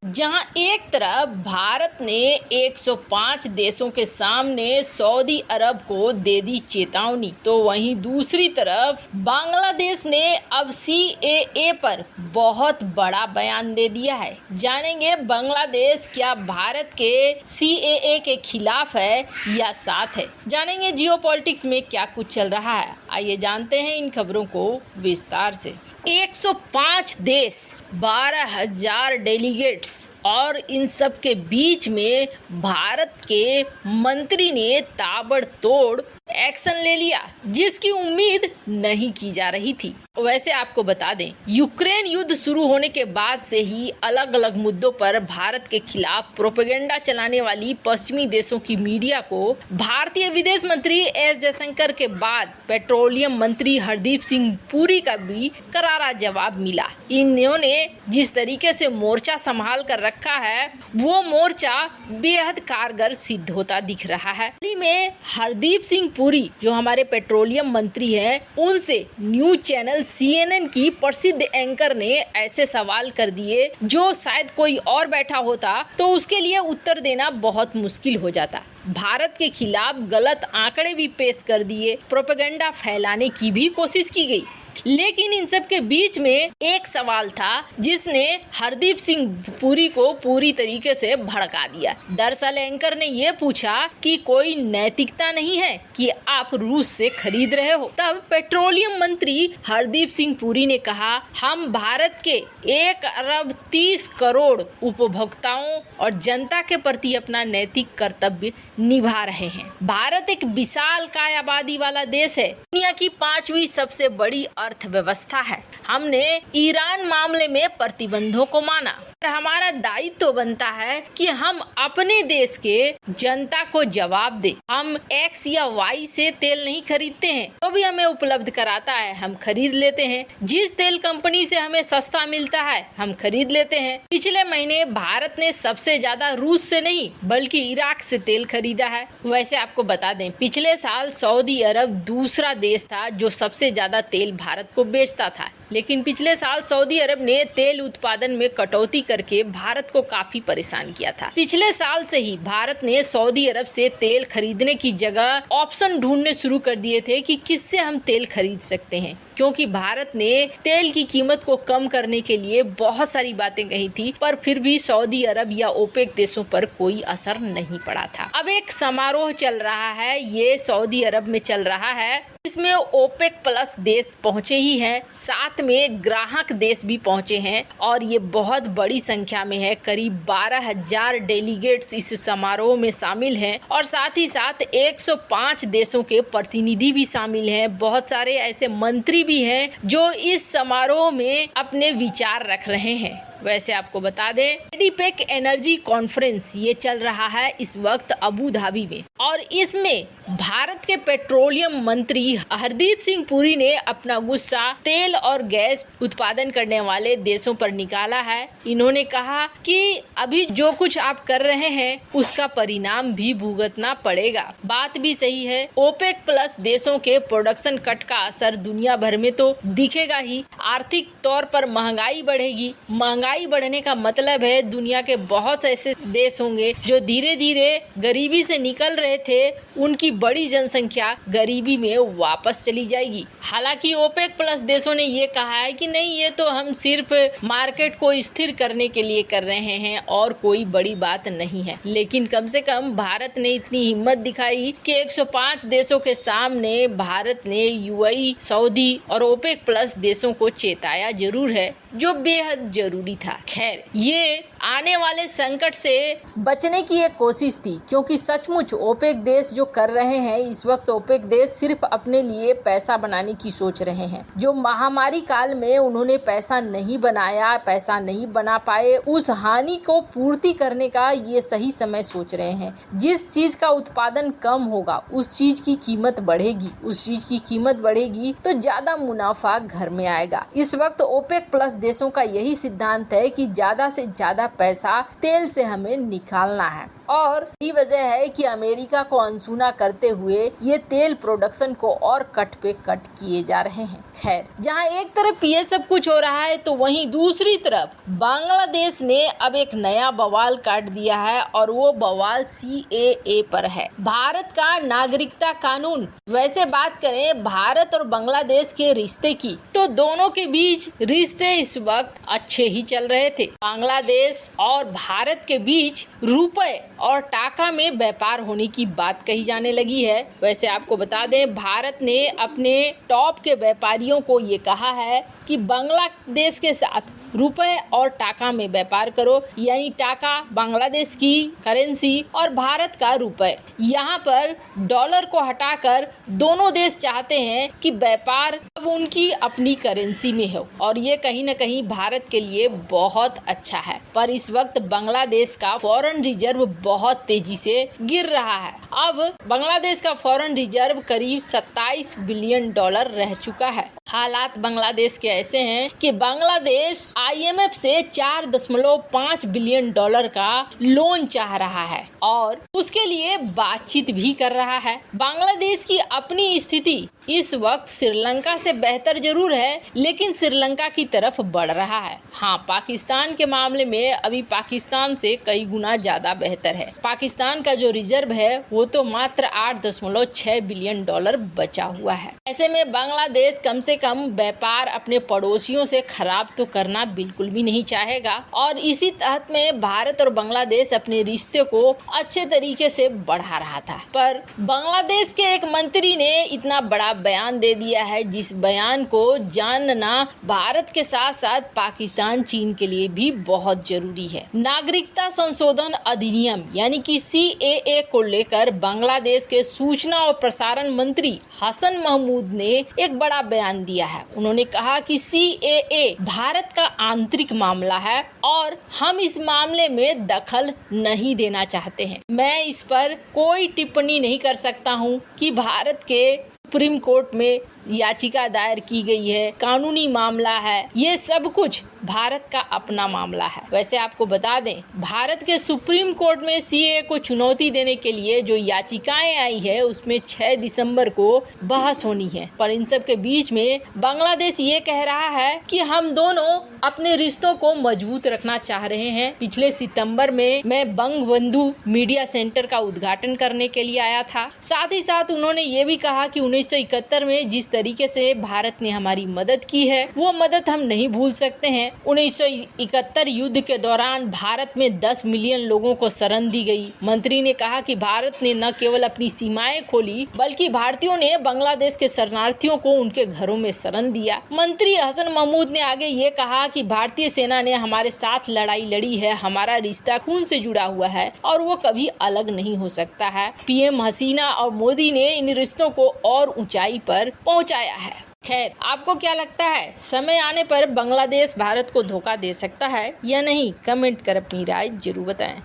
जहां एक तरफ भारत ने 105 देशों के सामने सऊदी अरब को दे दी चेतावनी, तो वहीं दूसरी तरफ बांग्लादेश ने अब CAA पर बहुत बड़ा बयान दे दिया है। जानेंगे बांग्लादेश क्या भारत के CAA के खिलाफ है या साथ है। जानेंगे जियोपॉलिटिक्स में क्या कुछ चल रहा है। आइए जानते हैं इन खबरों को विस्तार से। 105 देश, 12,000 डेलीगेट्स और इन सब के बीच में भारत के मंत्री ने ताबड़तोड़ एक्शन ले लिया, जिसकी उम्मीद नहीं की जा रही थी। वैसे आपको बता दें, यूक्रेन युद्ध शुरू होने के बाद से ही अलग अलग मुद्दों पर भारत के खिलाफ प्रोपेगेंडा चलाने वाली पश्चिमी देशों की मीडिया को भारतीय विदेश मंत्री एस जयशंकर के बाद पेट्रोलियम मंत्री हरदीप सिंह पुरी का भी करारा जवाब मिला। इन्होंने जिस तरीके से मोर्चा संभाल कर रखा है, वो मोर्चा बेहद कारगर सिद्ध होता दिख रहा है। हाल ही में हरदीप सिंह पुरी, जो हमारे पेट्रोलियम मंत्री हैं, उनसे न्यूज चैनल CNN की प्रसिद्ध एंकर ने ऐसे सवाल कर दिए जो शायद कोई और बैठा होता तो उसके लिए उत्तर देना बहुत मुश्किल हो जाता। भारत के खिलाफ गलत आंकड़े भी पेश कर दिए, प्रोपेगेंडा फैलाने की भी कोशिश की गई। लेकिन इन सब के बीच में एक सवाल था जिसने हरदीप सिंह पुरी को पूरी तरीके से भड़का दिया। दरअसल एंकर ने ये पूछा कि कोई नैतिकता नहीं है कि आप रूस से खरीद रहे हो। तब पेट्रोलियम मंत्री हरदीप सिंह पुरी ने कहा, हम भारत के 1 अरब 30 करोड़ उपभोक्ताओं और जनता के प्रति अपना नैतिक कर्तव्य निभा रहे हैं। भारत एक विशालकाय आबादी वाला देश है, दुनिया की 5वीं सबसे बड़ी अर्थव्यवस्था है। हमने ईरान मामले में प्रतिबंधों को माना। हमारा दायित्व बनता है कि हम अपने देश के जनता को जवाब दें। हम X या Y से तेल नहीं खरीदते हैं, तो भी हमें उपलब्ध कराता है, हम खरीद लेते हैं। जिस तेल कंपनी से हमें सस्ता मिलता है, हम खरीद लेते हैं। पिछले महीने भारत ने सबसे ज्यादा रूस से नहीं बल्कि इराक से तेल खरीदा है। वैसे आपको बता दें, पिछले साल सऊदी अरब दूसरा देश था जो सबसे ज्यादा तेल भारत को बेचता था, लेकिन पिछले साल सऊदी अरब ने तेल उत्पादन में कटौती करके भारत को काफी परेशान किया था। पिछले साल से ही भारत ने सऊदी अरब से तेल खरीदने की जगह ऑप्शन ढूंढने शुरू कर दिए थे कि किससे हम तेल खरीद सकते हैं, क्योंकि भारत ने तेल की कीमत को कम करने के लिए बहुत सारी बातें कही थी, पर फिर भी सऊदी अरब या ओपेक देशों पर कोई असर नहीं पड़ा था। अब एक समारोह चल रहा है, ये सऊदी अरब में चल रहा है। इसमें ओपेक प्लस देश पहुंचे ही हैं, साथ में ग्राहक देश भी पहुंचे हैं और ये बहुत बड़ी संख्या में है। करीब 12,000 डेलीगेट्स इस समारोह में शामिल हैं और साथ ही साथ 105 देशों के प्रतिनिधि भी शामिल हैं। बहुत सारे ऐसे मंत्री भी हैं जो इस समारोह में अपने विचार रख रहे हैं। वैसे आपको बता दें, एडीपेक एनर्जी कॉन्फ्रेंस ये चल रहा है इस वक्त अबू धाबी में, और इसमें भारत के पेट्रोलियम मंत्री हरदीप सिंह पुरी ने अपना गुस्सा तेल और गैस उत्पादन करने वाले देशों पर निकाला है। इन्होंने कहा कि अभी जो कुछ आप कर रहे हैं उसका परिणाम भी भुगतना पड़ेगा। बात भी सही है, ओपेक प्लस देशों के प्रोडक्शन कट का असर दुनिया भर में तो दिखेगा ही। आर्थिक तौर पर महंगाई बढ़ेगी। महंगाई बढ़ने का मतलब है दुनिया के बहुत ऐसे देश होंगे जो धीरे धीरे गरीबी से निकल रहे थे, उनकी बड़ी जनसंख्या गरीबी में वापस चली जाएगी। हालांकि ओपेक प्लस देशों ने ये कहा है कि नहीं, ये तो हम सिर्फ मार्केट को स्थिर करने के लिए कर रहे हैं और कोई बड़ी बात नहीं है। लेकिन कम से कम भारत ने इतनी हिम्मत दिखाई कि 105 देशों के सामने भारत ने UAE, सऊदी और ओपेक प्लस देशों को चेताया जरूर है, जो बेहद जरूरी था। खैर, ये आने वाले संकट से बचने की एक कोशिश थी, क्योंकि सचमुच ओपेक देश जो कर रहे हैं इस वक्त, ओपेक देश सिर्फ अपने लिए पैसा बनाने की सोच रहे हैं। जो महामारी काल में उन्होंने पैसा नहीं बनाया, पैसा नहीं बना पाए, उस हानि को पूर्ति करने का ये सही समय सोच रहे हैं। जिस चीज का उत्पादन कम होगा उस चीज की कीमत बढ़ेगी, उस चीज की कीमत बढ़ेगी तो ज्यादा मुनाफा घर में आएगा। इस वक्त ओपेक प्लस देशों का यही सिद्धांत है कि ज्यादा से ज्यादा पैसा तेल से हमें निकालना है और यही वजह है कि अमेरिका को अनसुना करते हुए ये तेल प्रोडक्शन को और कट पे कट किए जा रहे हैं। खैर, जहां एक तरफ ये सब कुछ हो रहा है तो वहीं दूसरी तरफ बांग्लादेश ने अब एक नया बवाल काट दिया है और वो बवाल CAA पर है, भारत का नागरिकता कानून। वैसे बात करें भारत और बांग्लादेश के रिश्ते की तो दोनों के बीच रिश्ते इस वक्त अच्छे ही चल रहे थे। बांग्लादेश और भारत के बीच रुपए और टाका में व्यापार होने की बात कही जाने लगी है। वैसे आपको बता दें, भारत ने अपने टॉप के व्यापारियों को ये कहा है कि बांग्लादेश के साथ रुपए और टाका में व्यापार करो, यानी टाका बांग्लादेश की करेंसी और भारत का रुपए। यहाँ पर डॉलर को हटाकर दोनों देश चाहते हैं कि व्यापार अब उनकी अपनी करेंसी में हो और ये कहीं न कहीं भारत के लिए बहुत अच्छा है। पर इस वक्त बांग्लादेश का फॉरेन रिजर्व बहुत तेजी से गिर रहा है। अब बांग्लादेश का फॉरेन रिजर्व करीब 27 बिलियन डॉलर रह चुका है। हालात बांग्लादेश के ऐसे हैं कि बांग्लादेश IMF से 4.5 बिलियन डॉलर का लोन चाह रहा है और उसके लिए बातचीत भी कर रहा है। बांग्लादेश की अपनी स्थिति इस वक्त श्रीलंका से बेहतर जरूर है, लेकिन श्रीलंका की तरफ बढ़ रहा है। हाँ, पाकिस्तान के मामले में अभी पाकिस्तान से कई गुना ज्यादा बेहतर है। पाकिस्तान का जो रिजर्व है वो तो मात्र 8.6 बिलियन डॉलर बचा हुआ है। ऐसे में बांग्लादेश कम से कम व्यापार अपने पड़ोसियों से खराब तो करना बिल्कुल भी नहीं चाहेगा और इसी तहत में भारत और बांग्लादेश अपने रिश्ते को अच्छे तरीके से बढ़ा रहा था। पर बांग्लादेश के एक मंत्री ने इतना बड़ा बयान दे दिया है जिस बयान को जानना भारत के साथ साथ पाकिस्तान, चीन के लिए भी बहुत जरूरी है। नागरिकता संशोधन अधिनियम यानी कि CAA को लेकर बांग्लादेश के सूचना और प्रसारण मंत्री हसन महमूद ने एक बड़ा बयान दिया है। उन्होंने कहा कि CAA भारत का आंतरिक मामला है और हम इस मामले में दखल नहीं देना चाहते हैं। मैं इस पर कोई टिप्पणी नहीं कर सकता हूं कि भारत के सुप्रीम कोर्ट में याचिका दायर की गई है, कानूनी मामला है, ये सब कुछ भारत का अपना मामला है। वैसे आपको बता दें, भारत के सुप्रीम कोर्ट में CAA को चुनौती देने के लिए जो याचिकाएं आई है उसमें 6 दिसंबर को बहस होनी है। पर इन सब के बीच में बांग्लादेश ये कह रहा है कि हम दोनों अपने रिश्तों को मजबूत रखना चाह रहे हैं। पिछले सितंबर में मैं बंगबंधु मीडिया सेंटर का उद्घाटन करने के लिए आया था। साथ ही साथ उन्होंने ये भी कहा कि 1971 में जिस तरीके से भारत ने हमारी मदद की है वो मदद हम नहीं भूल सकते हैं। 1971 युद्ध के दौरान भारत में 10 मिलियन लोगों को शरण दी गई। मंत्री ने कहा कि भारत ने न केवल अपनी सीमाएं खोली बल्कि भारतीयों ने बांग्लादेश के शरणार्थियों को उनके घरों में शरण दिया। मंत्री हसन महमूद ने आगे ये कहा कि भारतीय सेना ने हमारे साथ लड़ाई लड़ी है, हमारा रिश्ता खून से जुड़ा हुआ है और वो कभी अलग नहीं हो सकता है। PM हसीना और मोदी ने इन रिश्तों को और ऊंचाई पर पहुंचाया है। खैर, आपको क्या लगता है, समय आने पर बांग्लादेश भारत को धोखा दे सकता है या नहीं? कमेंट कर अपनी राय जरूर बताएं।